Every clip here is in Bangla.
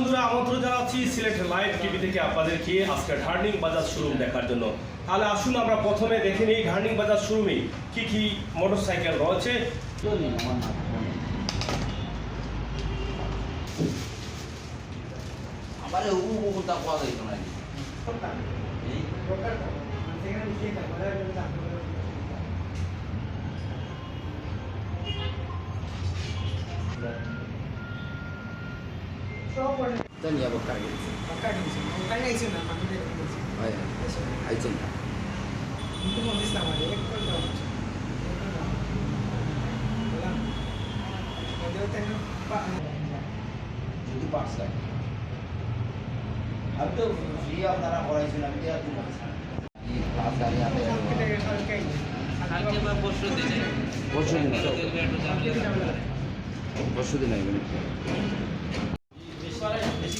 বন্ধুরা, আমন্ত্রণ জানাচ্ছি সিলেট লাইভ টিভি থেকে আপনাদেরকে আজকে ঘার্নিং বাজাজ শোরুম দেখার জন্য। তাহলে আসুন আমরা প্রথমে দেখে নিই ঘার্নিং বাজাজ শোরুমে কি কি মোটরসাইকেল রয়েছে। Tanya bakar gitu. Bakar di sini. Makanya isu nama kita itu. Oh ya. Aizen. Itu mau di sama dia. Ekor dah. Dalam. Ada tanya Pak. Jadi parts lah. अब तो फ्री ऑफ तरह ऑर्गेनाइजेशन अभी क्या तुम ये क्लास आ रही है Kita hal kayak ini. কালকে বা পরশু দিনে পরশু দিন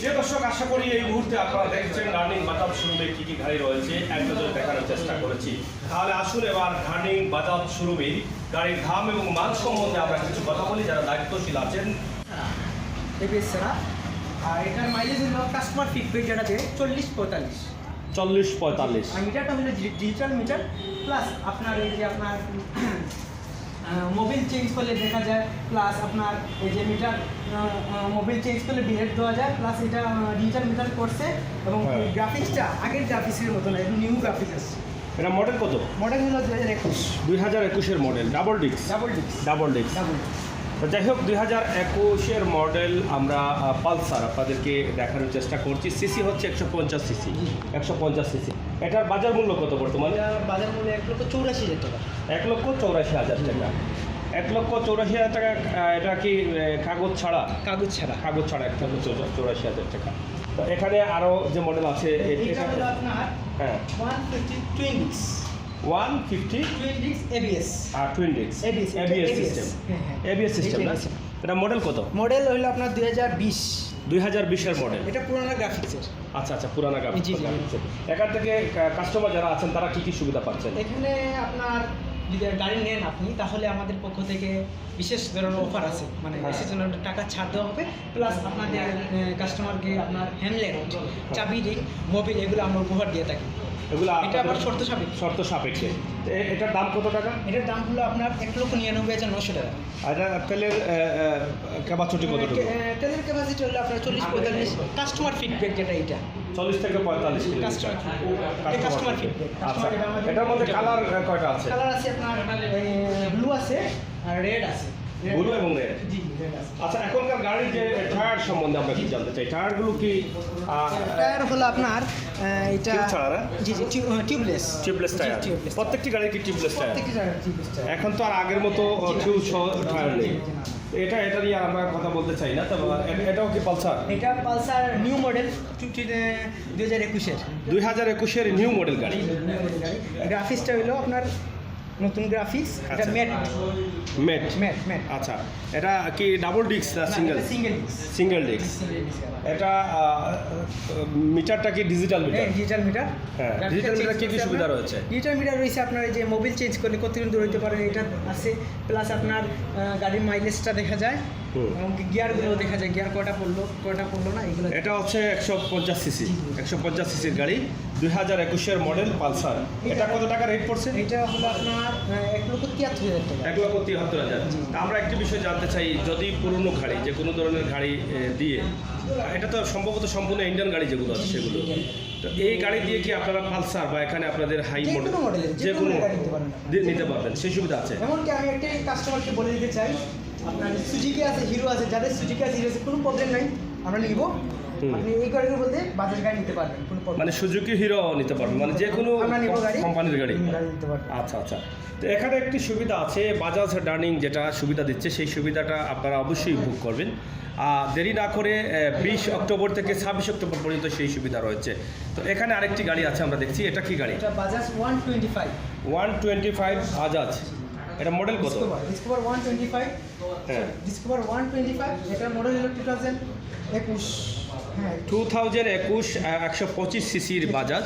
যে দর্শক, আশা করি এই মুহূর্তে আপনারা দেখছেন ঘার্নিং বাজাজ শোরুমে কি কি গাড়ি রয়েছে এক নজরে দেখানোর চেষ্টা করেছি। তাহলে আসুন এবার ঘার্নিং বাজাজ শোরুমে গাড়ির দাম এবং মান সম্বন্ধে আমরা কিছু কথা বলি যারা দায়িত্বশীল আছেন। এবিএস ছাড়া আর এটার মাইলেজ হলো কাস্টমার ফিডব্যাক যেটা দেয় 40-45। 40-45। আর মিটারটা হলো ডিজিটাল মিটার প্লাস আপনার এই যে আপনার মোবিল চেঞ্জ করলে দেখা যায়, প্লাস আপনার এই যে মিটার মোবিল চেঞ্জ করলে বিহেড দেওয়া যায়, প্লাস এটা ডিজিটাল মিটার করছে এবং গ্রাফিক্সটা আগের গ্রাফিক্সের মতো না, একটু নিউ গ্রাফিক্স আছে। এটা মডেল কত? মডেল হলো 2021। 2021-এর model, double disc. Double disc. Double disc. তো যাই হোক, 2021-এর মডেল আমরা পালসার আপনাদেরকে দেখানোর চেষ্টা করছি। সিসি হচ্ছে 150 সিসি। 150 সিসি। এটার বাজার মূল্য কত বর্তমানে? বাজার মূল্য 1,84,000 টাকা। 1,84,000 টাকা। 1,84,000 টাকা। এটা কি কাগজ ছাড়া? কাগজ ছাড়া। কাগজ ছাড়া 1,84,000 টাকা। তো এখানে আরও যে মডেল আছে এটা হলো আপনার হ্যাঁ 150 twin disc. 150 twin disc ABS. আর twin disc. ABS system. ABS system না? এটা মডেল কত? মডেল হলো আপনার 2020। 2020-এর মডেল। এটা পুরানো গ্রাফিক্সের। আচ্ছা আচ্ছা, পুরানা গাড়ি। জি, জি। এখান থেকে কাস্টমার যারা আছেন তারা কি কি সুবিধা পাচ্ছেন? এখানে আপনার যদি গাড়ি নেন আপনি, তাহলে আমাদের পক্ষ থেকে বিশেষ ধরনের অফার আছে, মানে বিশেষ ধরনের টাকা ছাড় দেওয়া হবে, প্লাস আপনাদের কাস্টমারকে আপনার হ্যান্ডলেট, চাবি রিং, মোবিল এগুলো আমরা উপহার দিয়ে থাকি। এগুলো এটা আবার শর্ত সাপেক্ষে। শর্ত সাপেক্ষে। এটার দাম কত টাকা? এটার দাম হলো আপনার 1,99,900 টাকা। আর এটা তেলের ক্যাপাসিটি কতটুকু? তেলের ক্যাপাসিটি হলো আপনার 40-45। কাস্টমার ফিডব্যাক যেটা এটা 40 থেকে 45 কাস্টমার ফিডব্যাক। আচ্ছা, এটার মধ্যে কালার কয়টা আছে? কালার আছে আপনার ব্লু আছে আর রেড আছে। ব্লু এবং রেড। জি, রেড আছে। আচ্ছা, এখনকার গাড়ির যে টায়ার সম্বন্ধে আমরা কি জানতে চাই? টায়ারগুলো কি টায়ার হলো আপনার এটা টিউব ছাড়া না? জি জি, টিউবলেস। Tubeless tyre. প্রত্যেকটি গাড়ির কি টিউবলেস টায়ার? প্রত্যেকটি টায়ার টিউবলেস টায়ার। এখন তো আর আগের মতো টিউব সহ টায়ার নেই। এটা নিয়ে আর আমরা কথা বলতে চাই না। তবে এটাও কি পালসার? এটা পালসার নিউ মডেল 2021-এর। 2021-এর নিউ মডেল গাড়ি। গ্রাফিক্সটা হলো আপনার নতুন গ্রাফিক্স। এটা ম্যাট ম্যাট। Mat mat. আচ্ছা, এটা কি ডাবল ডিস্ক না single? Single disc. Single disc. এটা মিটারটা কি ডিজিটাল মিটার? Digital meter. হ্যাঁ, ডিজিটাল মিটার কি কি সুবিধা রয়েছে? ডিজিটাল মিটার রয়েছে আপনার এই যে মোবিল চেঞ্জ করলে কতদিন দূর হতে পারে এটা আছে, প্লাস আপনার গাড়ির মাইলেজটা দেখা যায় এবং গিয়ারগুলো দেখা যায়, গিয়ার কয়টা পড়লো না এগুলো। এটা হচ্ছে 150 সিসি। 150 সিসির গাড়ি, 2021-এর মডেল পালসার। এটা কত টাকা রেট পড়ছে? এটা হলো আপনার 1,73,000 টাকা। 1,73,000। আমরা একটি বিষয় জানতে চাই, যদি পুরনো গাড়ি যে কোনো ধরনের গাড়ি দিয়ে, এটা তো সম্ভবত সম্পূর্ণ ইন্ডিয়ান গাড়ি যেগুলো আছে সেগুলো, তো এই গাড়ি দিয়ে কি আপনারা পালসার বা এখানে আপনাদের হাই মডেল যে কোনো নিতে পারবেন, সেই সুবিধা আছে? এমনকি আমি একটা কাস্টমারকে বলে দিতে চাই, আপনার সুজুকি আছে, হিরো আছে, যাদের সুজুকি আছে, হিরো আছে, কোনো প্রবলেম নাই, আমরা নিব। আপনি এই গাড়ির বলতে বাজাজ গাড়ি নিতে পারবেন, কোনো প্রবলেম মানে সুজুকি হিরো নিতে পারবেন, মানে যে কোনো কোম্পানির গাড়ি নিতে পারবেন। আচ্ছা আচ্ছা। তো এখানে একটি সুবিধা আছে, বাজাজ ডার্নিং যেটা সুবিধা দিচ্ছে, সেই সুবিধাটা আপনারা অবশ্যই ভোগ করবেন। দেরি না করে 20 অক্টোবর থেকে 26 অক্টোবর পর্যন্ত সেই সুবিধা রয়েছে। তো এখানে আরেকটি গাড়ি আছে আমরা দেখছি, এটা কি গাড়ি? এটা বাজাজ 125। 125 বাজাজ। এটা মডেল কত? ডিসকভার 125। হ্যাঁ, ডিসকভার 125। এটা মডেল হলো 2021। হ্যাঁ, 2021 125 সিসির বাজাজ।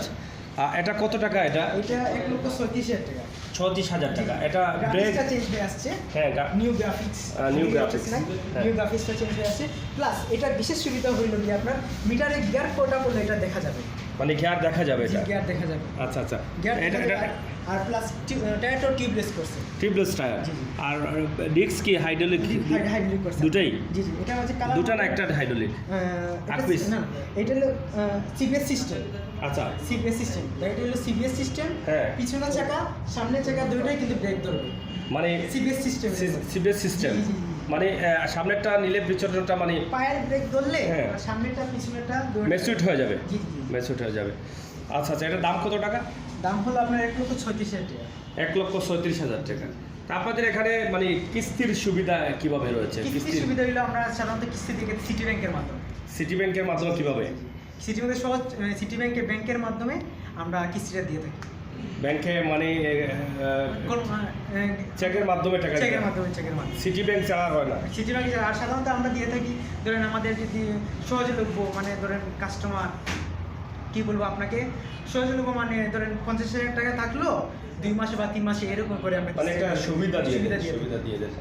এটা কত টাকা? এটা 1,36,000 টাকা। 36,000 টাকা। এটা ব্রেক গ্রাফিক্সটা চেঞ্জ হয়ে আসছে, হ্যাঁ নিউ গ্রাফিক্স, new graphics, হ্যাঁ। নিউ গ্রাফিক্সটা চেঞ্জ হয়ে আসছে। প্লাস এটা বিশেষ সুবিধা হইল কি আপনার মিটারে গিয়ার কোটা করলে এটা দেখা যাবে, মানে গিয়ার দেখা যাবে এটা। গিয়ার দেখা যাবে, আচ্ছা আচ্ছা, গিয়ার এটা দেখা যাবে। আর প্লাস টায়ারটা টিউবলেস করছে, টিউবলেস টায়ার। জি, জি। আর ডিস্ক কি হাইড্রোলিক? হাইড্রোলিক করছে দুটাই? জি জি। এটা হচ্ছে কালার দুটা না একটা হাইড্রোলিক? আকুইস? না, এটা হলো সিবিএস সিস্টেম, আচ্ছা সিবিএস সিস্টেম। এটা হলো সিবিএস সিস্টেম, হ্যাঁ। পিছনের চাকা সামনের চাকা দুটোই কিন্তু ব্রেক ধরবে, মানে সিবিএস সিস্টেম। সিবিএস সিস্টেম, জি, জি, জি। মানে সামনেরটা নিলে পিছনেরটা মানে পায়ের ব্রেক ধরলে হ্যাঁ। সামনেরটা পিছনেরটা দুটোই- মেসুইট হয়ে যাবে, জি জি জি। মেসুইট হয়ে যাবে। আচ্ছা আচ্ছা, এটার দাম কত টাকা? দাম হলো আপনার 1,36,000 টাকা। 1,37,000 টাকা। তা আপনাদের এখানে মানে কিস্তির সুবিধা কিভাবে রয়েছে? কিস্তির সুবিধা হলো আমরা সাধারণত কিস্তি থেকে সিটি ব্যাংকের মাধ্যমে, সিটি ব্যাংকের মাধ্যমে কিভাবে? সিটি ব্যাংকের সহজ, সিটি ব্যাংকের মাধ্যমে আমরা কিস্তিটা দিয়ে থাকি। ব্যাংকে মানে চেকের মাধ্যমে টাকা দিতে চেকের হয়? মাধ্যমে, চেকের মাধ্যমে। সিটি ব্যাংক ছাড়া হয় না? সিটি ব্যাংকে আর সাধারণত আমরা দিয়ে থাকি, ধরেন আমাদের যদি সহজলভ্য মানে ধরেন কাস্টমার কি বলবো আপনাকে, সহজলভ্য মানে ধরেন 50,000 টাকা থাকলো 2 মাসে বা 3 মাসে এরকম করে আমরা মানে একটা সুবিধা দিয়ে দেয়, দিই। সুবিধা দিয়ে দেয়।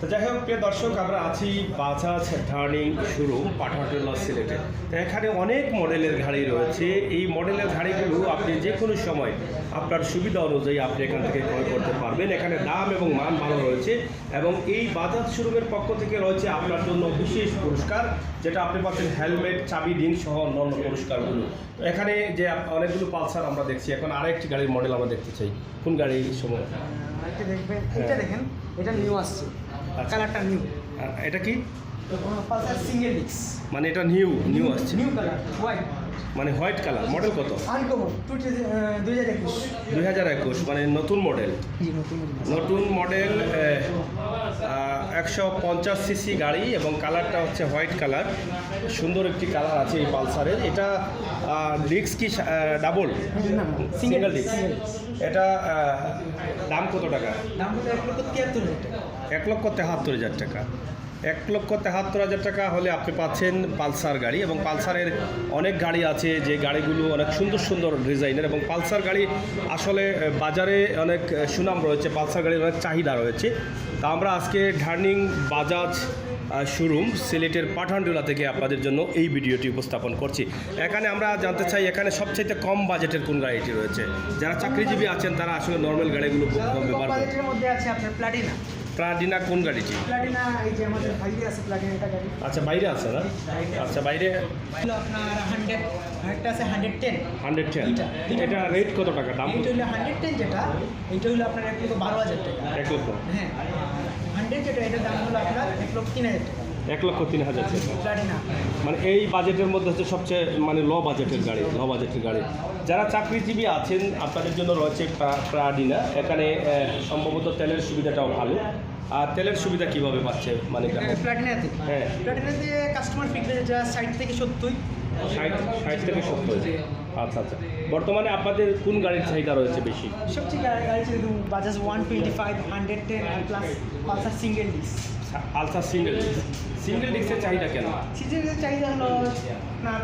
তো যাই হোক প্রিয় দর্শক, আমরা আছি বাজাজ টার্নিং শোরুম পাঠানটুলা সিলেটে। তো এখানে অনেক মডেলের গাড়ি রয়েছে। এই মডেলের গাড়িগুলো আপনি যে কোনো সময় আপনার সুবিধা অনুযায়ী আপনি এখান থেকে ক্রয় করতে পারবেন। এখানে দাম এবং মান ভালো রয়েছে এবং এই বাজাজ শোরুমের পক্ষ থেকে রয়েছে আপনার জন্য বিশেষ পুরস্কার, যেটা আপনি পাচ্ছেন হেলমেট, চাবি, রিং সহ অন্যান্য পুরস্কারগুলো। তো এখানে যে অনেকগুলো পালসার আমরা দেখছি, এখন আরেকটি গাড়ির মডেল আমরা দেখতে চাই। কোন গাড়ি সময়? এটা দেখবেন, হ্যাঁ। এটা দেখেন, এটা নিউ আসছে, আচ্ছা। কালারটা নিউ, এটা কি পালসার সিঙ্গেল ডিস্ক, মানে এটা নিউ আসছে, নিউ কালার, হোয়াইট, মানে হোয়াইট কালার। মডেল কত? আনকমন, 2021। 2021, মানে নতুন মডেল। জি, নতুন নতুন মডেল 150 সিসি গাড়ি এবং কালারটা হচ্ছে হোয়াইট কালার। সুন্দর একটি কালার আছে এই পালসারের। এটা ডিস্ক কি ডাবল? Single disc. এটা দাম কত টাকা? দাম হলো 1,73,000 টাকা। 1,73,000 টাকা। 1,73,000 টাকা হলে আপনি পাচ্ছেন পালসার গাড়ি। এবং পালসারের অনেক গাড়ি আছে, যে গাড়িগুলো অনেক সুন্দর সুন্দর ডিজাইনের, এবং পালসার গাড়ি আসলে বাজারে অনেক সুনাম রয়েছে, পালসার গাড়ির অনেক চাহিদা রয়েছে। তা আমরা আজকে টার্নিং বাজাজ শোরুম সিলেটের পাঠানটুলা থেকে আপনাদের জন্য এই ভিডিওটি উপস্থাপন করছি। এখানে আমরা জানতে চাই, এখানে সবচাইতে কম বাজেটের কোন গাড়িটি রয়েছে? যারা চাকরিজীবী আছেন তারা আসলে নর্মাল গাড়িগুলো ব্যবহার করেন। বাজেটের মধ্যে আছে আপনার প্লাটিনা। প্লাটিনা কোন গাড়িটি? প্লাটিনা এই যে আমাদের বাইরে আছে প্লাটিনাটা গাড়ি। আচ্ছা, বাইরে আছে না? আচ্ছা, বাইরে হলো আপনার 100, একটা আছে 110। 110। এটা। এটা রেট কত টাকা? দাম এইটা হলো 110 যেটা, এইটা হলো আপনার 1,12,000 টাকা। 1 লক্ষ। হ্যাঁ, 100 যেটা, এটার দাম হলো আপনার 1,03,000 টাকা। 1,03,000 টাকা। প্লাটিনা। মানে এই বাজেটের মধ্যে হচ্ছে সবচেয়ে মানে লো বাজেটের গাড়ি। যারা চাকরিজীবী আছেন আপনাদের জন্য রয়েছে প্লাটিনা। এখানে সম্ভবত তেলের সুবিধাটাও ভালো। আর তেলের সুবিধা কিভাবে পাচ্ছে মানে গ্রাহক? প্লাটিনাতে, হ্যাঁ, প্লাটিনাতে কাস্টমার ফিডব্যাক যা 60 থেকে 70। 60 থেকে 70। আচ্ছা আচ্ছা, বর্তমানে আপনাদের কোন গাড়ির চাহিদা রয়েছে বেশি? সবচেয়ে গাড়ি ছিল বাজাজ 125, 110 আর plus Pulsar single disc. Pulsar single ডিস্কের চাহিদা কেন? সিজনের চাহিদা হলো আপনার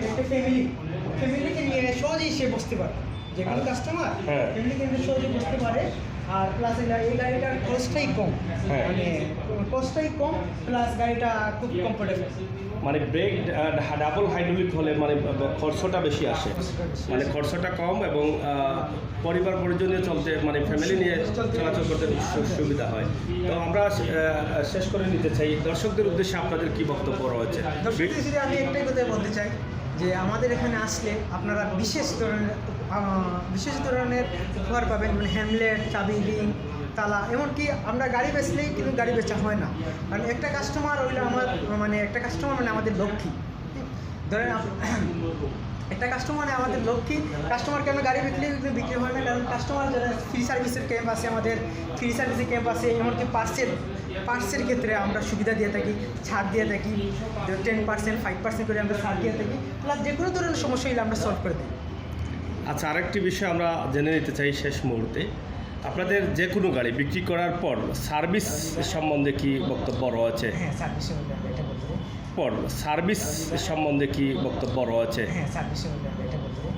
একটা ফ্যামিলিকে নিয়ে সহজেই সে বসতে পারে, যে কোনো কাস্টমার হ্যাঁ। ফ্যামিলিকে নিয়ে সহজেই বসতে পারে। আর প্লাস এই গাড়িটার কস্টটাই কম, হ্যাঁ। মানে কস্টটাই কম, প্লাস গাড়িটা খুব কমফোর্টেবল। মানে ব্রেক ডাবল হাইড্রোলিক হলে মানে খরচটা বেশি আসে, মানে খরচটা কম এবং পরিবার পরিজনে চলতে মানে ফ্যামিলি নিয়ে চলাচল করতে সুবিধা হয়। তো আমরা শেষ করে নিতে চাই, দর্শকদের উদ্দেশ্যে আপনাদের কি বক্তব্য রয়েছে? দর্শকদের যদি আমি একটাই কথা বলতে চাই, যে আমাদের এখানে আসলে আপনারা বিশেষ ধরনের উপহার পাবেন, মানে হ্যামলেট, চাবি, রিং, তালা, এমনকি আমরা গাড়ি বেচলেই কিন্তু গাড়ি বেচা হয় না, কারণ একটা কাস্টমার হইলে একটা কাস্টমার মানে আমাদের লক্ষ্মী। ধরেন একটা কাস্টমার মানে আমাদের লক্ষ্মী। কাস্টমারকে আমরা গাড়ি বিক্রি বিক্রি হয় না, কারণ কাস্টমার যারা ফ্রি সার্ভিসের ক্যাম্প আছে, আমাদের ফ্রি সার্ভিসের ক্যাম্প আছে, এমনকি পার্টসের ক্ষেত্রে আমরা সুবিধা দিয়ে থাকি, ছাড় দিয়ে থাকি, 10%, 5% করে আমরা ছাড় দিয়ে থাকি, প্লাস যে কোনো ধরনের সমস্যা হলে আমরা সলভ করে দিই। আচ্ছা, আরেকটি বিষয় আমরা জেনে নিতে চাই শেষ মুহূর্তে, আপনাদের যে কোনো গাড়ি বিক্রি করার পর সার্ভিস সম্বন্ধে কি বক্তব্য রয়েছে? হ্যাঁ, সার্ভিসের মধ্যে আমরা এটা বলতে পারি। সার্ভিস সম্বন্ধে কি বক্তব্য রয়েছে? হ্যাঁ, সার্ভিসের মধ্যে আমরা এটা বলতে পারি।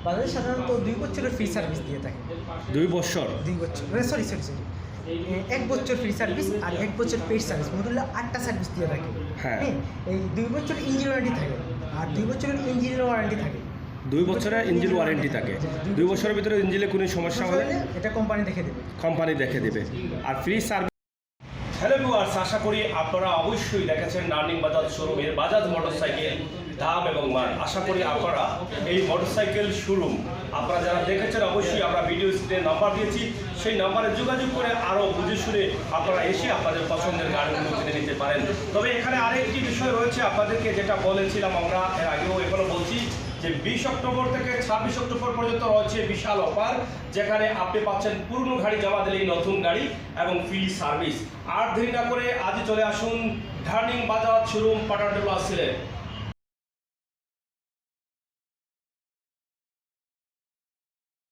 বাজাজে সাধারণত 2 বছরের ফ্রি সার্ভিস দিয়ে থাকে। 2 বছর 2 বছর সরি 1 বছর ফ্রি সার্ভিস আর 1 বছর পেইড সার্ভিস, মোট হলো 8টা সার্ভিস দিয়ে থাকে। হ্যাঁ। এই 2 বছর ইঞ্জিন ওয়ারেন্টি থাকে আর 2 বছরের ইঞ্জিন ওয়ারেন্টি থাকে। 2 বছরের ইঞ্জিন ওয়ারেন্টি থাকে। 2 বছরের ভিতরে ইঞ্জিনে কোনো সমস্যা হলে এটা কোম্পানি দেখে দেবে। কোম্পানি দেখে দেবে। আর ফ্রি সার্ভিস। হ্যালো ভিউয়ার্স, আশা করি আপনারা অবশ্যই দেখেছেন নার্নিং বাজাজ শোরুমের বাজাজ মোটরসাইকেল দাম এবং মান। আশা করি আপনারা এই মোটরসাইকেল শোরুম আপনারা যারা দেখেছেন অবশ্যই আমরা ভিডিও স্ক্রিনে নাম্বার দিয়েছি, সেই নাম্বারে যোগাযোগ করে আরও বুঝে শুনে আপনারা এসে আপনাদের পছন্দের গাড়িগুলো কিনে নিতে পারেন। তবে এখানে আরেকটি বিষয় রয়েছে আপনাদেরকে, যেটা বলেছিলাম আমরা এর আগেও এখনো বলছি, যে 20 অক্টোবর থেকে 26 অক্টোবর পর্যন্ত রয়েছে বিশাল অফার, যেখানে আপনি পাচ্ছেন পুরনো গাড়ি জমা দিলেই নতুন গাড়ি এবং ফ্রি সার্ভিস। আর দেরি না করে আজই চলে আসুন নার্নিং বাজাজ শোরুম পাটাডোলা সিলেট।